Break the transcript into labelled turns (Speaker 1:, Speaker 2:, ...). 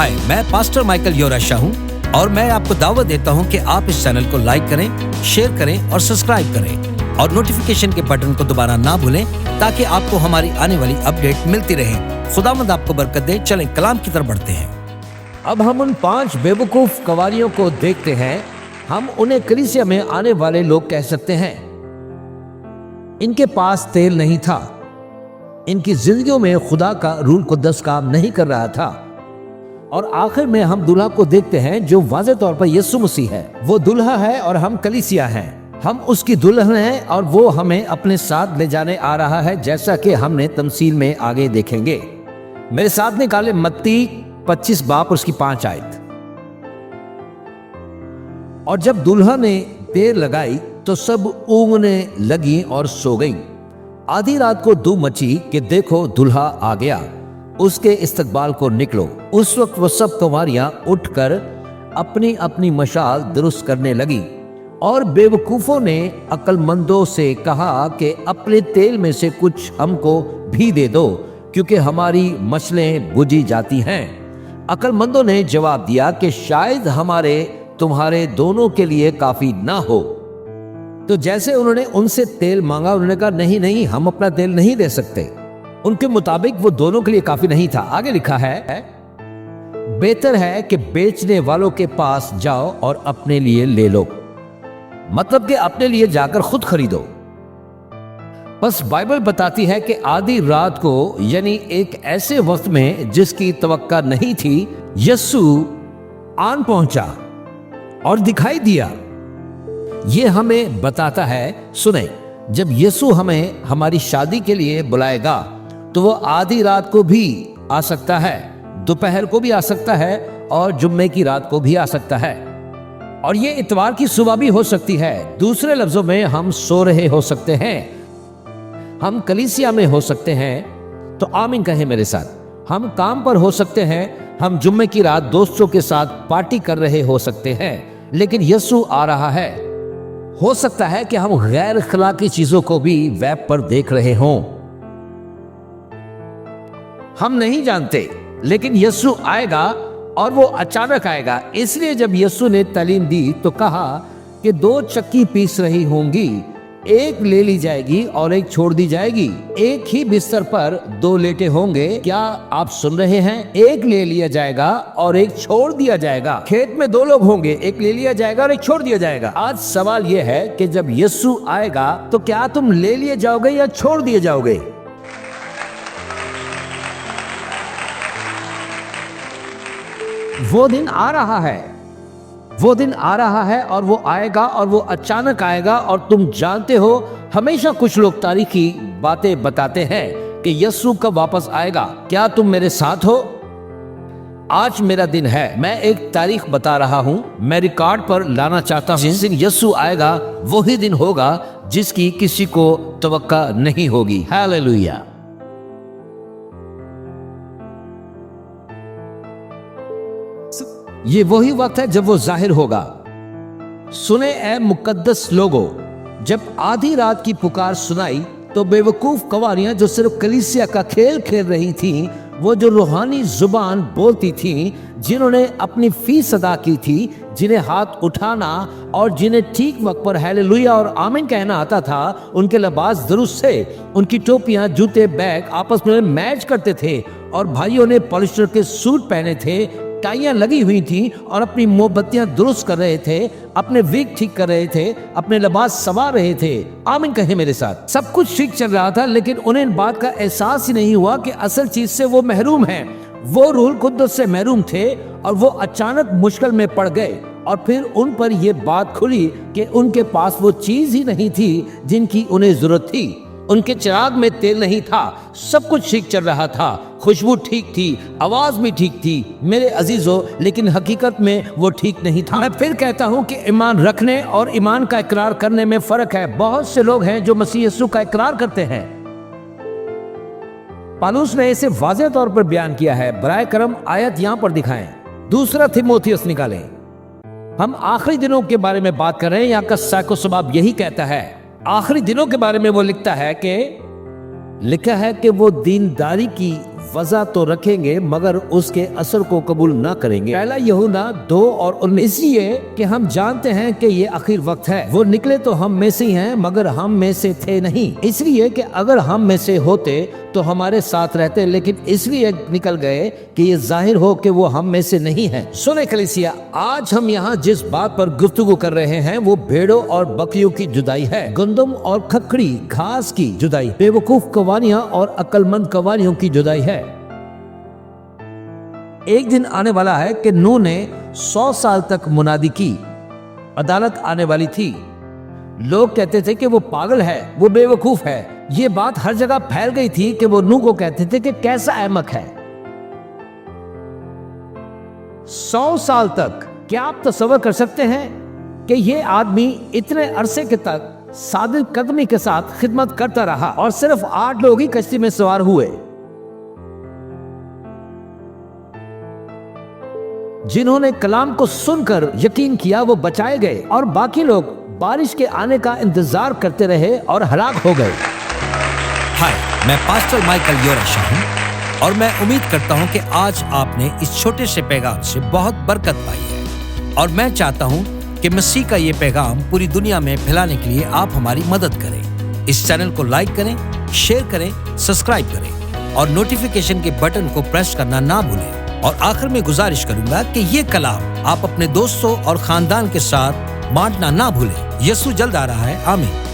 Speaker 1: हाय, मैं pastor Michael योराशा हूँ और मैं आपको दावत देता हूँ कि आप इस चैनल को लाइक करें, शेयर करें और सब्सक्राइब करें और नोटिफिकेशन के बटन को दोबारा ना भूलें ताकि आपको हमारी आने वाली अपडेट मिलती रहे। खुदावंद आपको बरकत दे। चलें कलाम की तरफ बढ़ते हैं।
Speaker 2: अब हम उन 5 बेवकूफ कवारियों को देखते हैं। हम उन्हें कलीसिया में आने वाले लोग कह सकते हैं। इनके पास तेल नहीं था, इनकी जिंदगियों में खुदा का रूह कुद्दस काम नहीं कर रहा था। और आखिर में हम दूल्हा को देखते हैं जो वाज़ेह तौर पर यीशु मसीह है। वो दूल्हा है और हम कलीसिया हैं। हम उसकी दुल्हन हैं और वो हमें अपने साथ ले जाने आ रहा है, जैसा कि हमने तमसील में आगे देखेंगे। मेरे साथ निकाले मत्ती 25 बाब और उसकी 5 आयत। और जब दुल्हा ने देर लगाई तो सब ऊँघने लगी और सो गई। आधी रात को धूम मची कि देखो दूल्हा आ गया, उसके इस्तकबाल को निकलो। उस वक्त वो सब कंवारियां उठकर अपनी अपनी मशाल दुरुस्त करने लगी। और बेवकूफों ने अक्लमंदों से कहा कि अपने तेल में से कुछ हमको भी दे दो, क्योंकि हमारी मशालें बुझी जाती हैं। अक्लमंदों ने जवाब दिया कि शायद हमारे तुम्हारे दोनों के लिए काफी ना हो। तो जैसे उन्होंने उनसे तेल मांगा, उन्होंने कहा नहीं नहीं, हम अपना तेल नहीं दे सकते। उनके मुताबिक वो दोनों के लिए काफी नहीं था। आगे लिखा है, बेहतर है कि बेचने वालों के पास जाओ और अपने लिए ले लो। मतलब कि अपने लिए जाकर खुद खरीदो। बस बाइबल बताती है कि आधी रात को, यानी एक ऐसे वक्त में जिसकी तवक्का नहीं थी, यीशु आन पहुंचा और दिखाई दिया। ये हमें बताता है, सुने, जब यीशु हमें हमारी शादी के लिए बुलाएगा तो वो आधी रात को भी आ सकता है, दोपहर को भी आ सकता है और जुम्मे की रात को भी आ सकता है। और ये इतवार की सुबह भी हो सकती है। दूसरे लफ्जों में, हम सो रहे हो सकते हैं, हम कलीसिया में हो सकते हैं। तो आमीन कहें मेरे साथ। हम काम पर हो सकते हैं, हम जुम्मे की रात दोस्तों के साथ पार्टी कर रहे हो सकते हैं, लेकिन यीशु आ रहा है। हो सकता है कि हम गैर अखलाकी चीजों को भी वेब पर देख रहे हों, हम नहीं जानते, लेकिन यीशु आएगा और वो अचानक आएगा। इसलिए जब यीशु ने तालीम दी तो कहा कि 2 चक्की पीस रही होंगी, एक ले ली जाएगी और एक छोड़ दी जाएगी। एक ही बिस्तर पर 2 लेटे होंगे। क्या आप सुन रहे हैं? एक ले लिया जाएगा और एक छोड़ दिया जाएगा। खेत में 2 लोग होंगे, एक ले लिया जाएगा और एक छोड़ दिया जाएगा। आज सवाल यह है कि जब यीशु आएगा तो क्या तुम ले लिए जाओगे या छोड़ दिए जाओगे? वो दिन आ रहा है, वो दिन आ रहा है और वो आएगा और वो अचानक आएगा। और तुम जानते हो, हमेशा कुछ लोग तारीखी बातें बताते हैं कि यीशु कब वापस आएगा। क्या तुम मेरे साथ हो? आज मेरा दिन है। मैं एक तारीख बता रहा हूं, मैं रिकॉर्ड पर लाना चाहता हूं। जिस दिन यीशु आएगा वही दिन होगा जिसकी किसी को तवक्का नहीं होगी। हालेलुया। ये वही वक्त है जब वो जाहिर होगा। सुने ए मुकद्दस लोगो, जब आधी रात की पुकार सुनाई तो बेवकूफ कवारियां जो सिर्फ कलीसिया का खेल खेल रही थीं, वो जो रूहानी जुबान बोलती थीं, जिन्होंने अपनी फीस अदा की थी, जिन्हें हाथ उठाना और जिन्हें ठीक वक्त पर हालेलुया और आमीन कहना आता था, उनके लिबास दुरुस्त थे। उनकी टोपियां, जूते, बैग आपस में मैच करते थे और भाइयों ने पॉलिस्टर के सूट पहने थे, टाइयां लगी हुई थी और अपनी मोमबत्तियां दुरुस्त कर रहे थे, अपने विग ठीक कर रहे थे, अपने लिबास संवार रहे थे। आमीन कहे मेरे साथ। सब कुछ ठीक चल रहा था, लेकिन उन्हें इन बात का एहसास ही नहीं हुआ कि असल चीज से वो महरूम हैं। वो रूह कुद्दस से महरूम थे और वो अचानक मुश्किल में पड़ गए। और फिर उन पर यह बात खुली कि उनके पास वो चीज ही नहीं थी जिनकी उन्हें जरूरत थी। उनके चिराग में तेल नहीं था। सब कुछ ठीक चल रहा था, खुशबू ठीक थी, आवाज भी ठीक थी मेरे अजीजों, लेकिन हकीकत में वो ठीक नहीं था। मैं फिर कहता हूं कि ईमान रखने और ईमान का इकरार करने में फर्क है। बहुत से लोग हैं जो मसीह यीशु का इकरार करते हैं। पौलुस ने इसे वाज़ेह तौर पर बयान किया है। बराए करम आयत यहां पर दिखाएं। 2 तीमुथियुस निकालें। हम आखिरी दिनों के बारे में बात कर रहे हैं। यहाँ का साको सबाब यही कहता है। आखिरी दिनों के बारे में वो लिखता है कि लिखा है कि वो दीनदारी की वजह तो रखेंगे मगर उसके असर को कबूल ना करेंगे। पहला यूहन्ना 2:19, इसलिए कि हम जानते हैं कि ये आखिर वक्त है। वो निकले तो हम में से हैं मगर हम में से थे नहीं, इसलिए कि अगर हम में से होते तो हमारे साथ रहते, लेकिन इसलिए निकल गए कि ये जाहिर हो कि वो हम में से नहीं है। सुने कलीसिया, आज हम यहाँ जिस बात पर गुफ्तगू कर रहे हैं वो भेड़ों और बकरियों की जुदाई है, गंदम और खखड़ी घास की जुदाई, बेवकूफ कवानियां और अक्लमंद कवानियों की जुदाई है। एक दिन आने वाला है कि नूह ने 100 साल तक मुनादी की, अदालत आने वाली थी। लोग कहते थे कि वो पागल है, वो बेवकूफ है। ये बात हर जगह फैल गई थी कि वो नूह को कहते थे कि कैसा अहमक है। 100 साल तक, क्या आप तसव्वुर कर सकते हैं कि ये आदमी इतने अरसे के तक सादिल कदमी के साथ खिदमत करता रहा और सिर्फ 8 लोग ही कश्ती में सवार हुए, जिन्होंने कलाम को सुनकर यकीन किया वो बचाए गए और बाकी लोग बारिश के आने का इंतजार करते रहे और हलाक हो गए।
Speaker 1: हाय, मैं पास्टर माइकल योराशाह हूँ और मैं उम्मीद करता हूँ कि आज आपने इस छोटे से पैगाम से बहुत बरकत पाई है और मैं चाहता हूँ कि मसीह का ये पैगाम पूरी दुनिया में फैलाने के लिए आप हमारी मदद करें। इस चैनल को लाइक करें, शेयर करें, सब्सक्राइब करें और नोटिफिकेशन के बटन को प्रेस करना ना भूलें। और आखिर में गुजारिश करूंगा कि ये कलाम आप अपने दोस्तों और खानदान के साथ बांटना ना भूलें। यीशु जल्द आ रहा है। आमीन।